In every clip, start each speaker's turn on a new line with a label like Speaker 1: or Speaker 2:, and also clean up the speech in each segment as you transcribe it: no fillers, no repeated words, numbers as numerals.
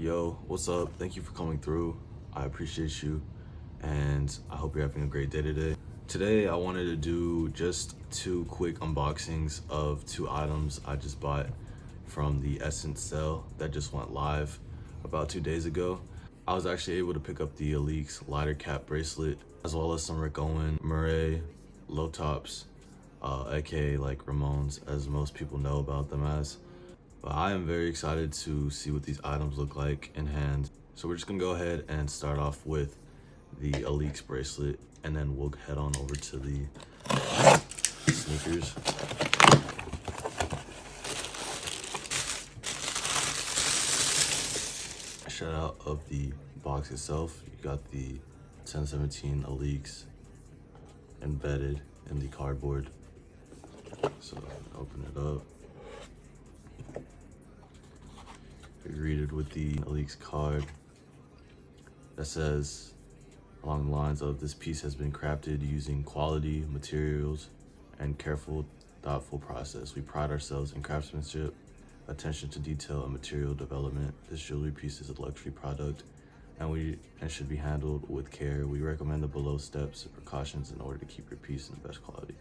Speaker 1: Yo, what's up? Thank you for coming through. I appreciate you, and I hope you're having a great day today. Today, I wanted to do just two quick unboxings of two items I just bought from the Essence sale that just went live about 2 days ago. I was actually able to pick up the ALYX lighter cap bracelet, as well as some Rick Owen Murray low tops, aka like Ramones, as most people know about them as. But I am very excited to see what these items look like in hand. So we're just gonna go ahead and start off with the ALYX bracelet, and then we'll head on over to the sneakers. Shout out of the box itself. You got the 1017 ALYX embedded in the cardboard. So open it up. Greeted with the ALYX card that says along the lines of, "This piece has been crafted using quality materials and careful, thoughtful process. We pride ourselves in craftsmanship, attention to detail, and material development. This jewelry piece is a luxury product and should be handled with care. We recommend the below steps and precautions in order to keep your piece in the best quality."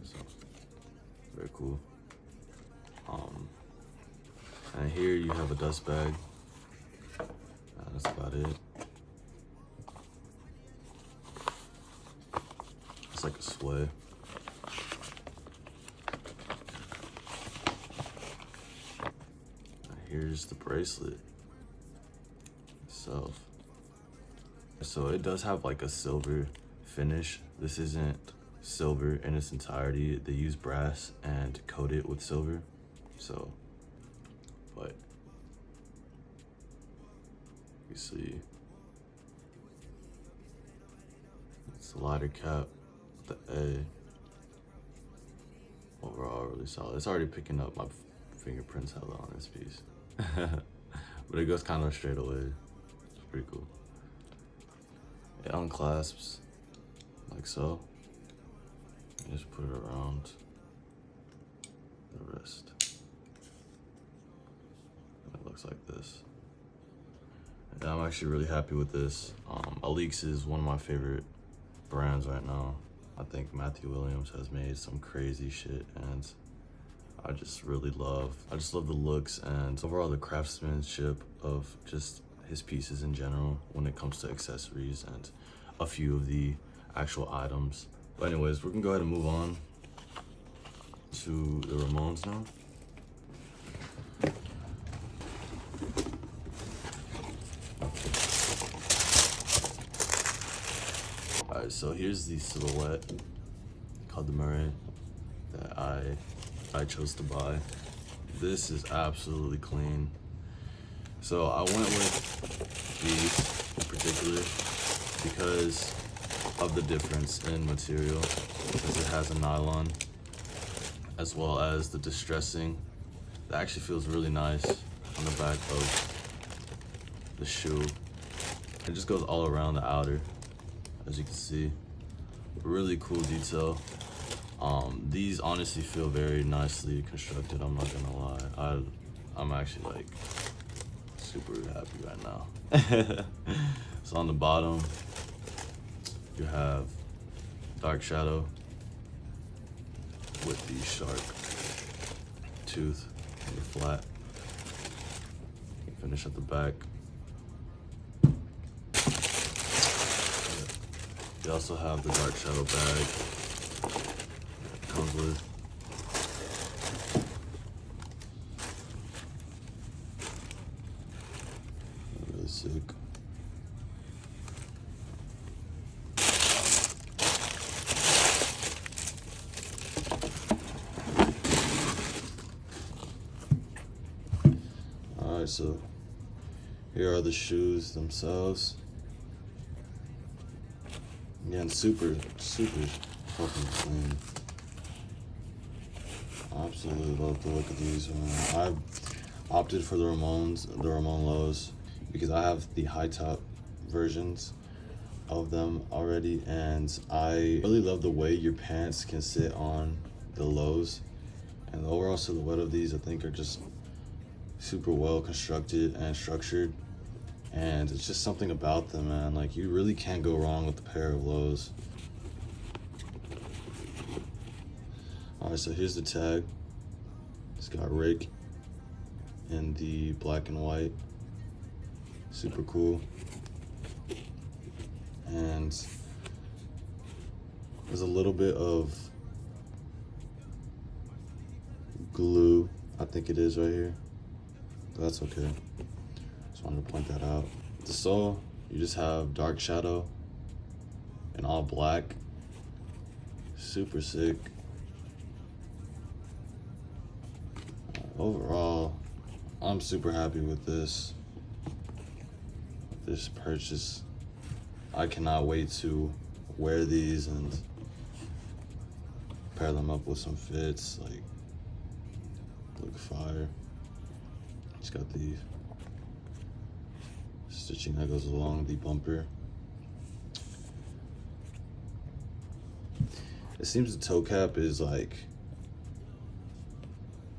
Speaker 1: So, very cool. And here you have a dust bag. That's about it. It's like a sway. And here's the bracelet itself. So it does have like a silver finish. This isn't silver in its entirety. They use brass and coat it with silver. So, but you see, it's a lighter cap, the A. Overall, really solid. It's already picking up my fingerprints hella on this piece, but it goes kind of straight away. It's pretty cool. It unclasps like so. You just put it around the wrist. It looks like this. And I'm actually really happy with this. ALYX is one of my favorite brands right now. I think Matthew Williams has made some crazy shit, and I just love the looks and overall the craftsmanship of just his pieces in general when it comes to accessories and a few of the actual items. But anyways, we're gonna go ahead and move on to the Ramones now. Alright, so here's the silhouette called the Murray that I chose to buy. This is absolutely clean. So I went with these in particular because of the difference in material, because it has a nylon as well as the distressing that actually feels really nice on the back of the shoe. It just goes all around the outer, as you can see. Really cool detail. These honestly feel very nicely constructed, I'm not gonna lie. I'm actually like super happy right now. So on the bottom you have dark shadow with the sharp tooth and the flat. You finish at the back. You also have the dark shadow bag that it comes with. Really sick. Alright, so here are the shoes themselves. Again, super fucking clean. I absolutely love the look of these, man. I opted for the Ramone lows because I have the high top versions of them already, and I really love the way your pants can sit on the lows, and the overall silhouette of these I think are just super well constructed and structured. And it's just something about them, man. Like, you really can't go wrong with a pair of lows. Alright, so here's the tag. It's got Rick in the black and white. Super cool. And there's a little bit of glue, I think it is right here. But that's okay. Just wanted to point that out. The sole, you just have dark shadow and all black. Super sick. Overall, I'm super happy with this purchase. I cannot wait to wear these and pair them up with some fits. Like, look fire. It's got the stitching that goes along the bumper. It seems the toe cap is like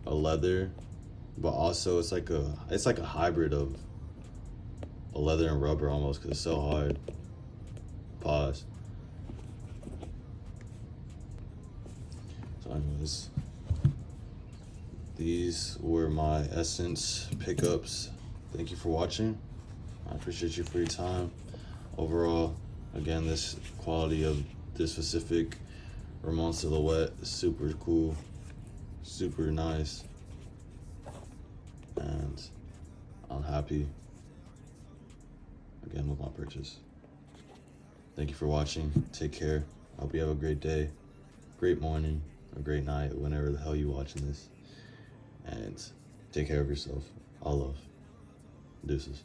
Speaker 1: a leather, but also it's like a hybrid of a leather and rubber almost, because it's so hard. Pause. So anyways, these were my Essence pickups. Thank you for watching. I appreciate you for your time. Overall, again, this quality of this specific Ramone silhouette is super cool, super nice, and I'm happy again with my purchase. Thank you for watching. Take care. I hope you have a great day, great morning, or great night, whenever the hell you're watching this. And take care of yourself. All love. Deuces.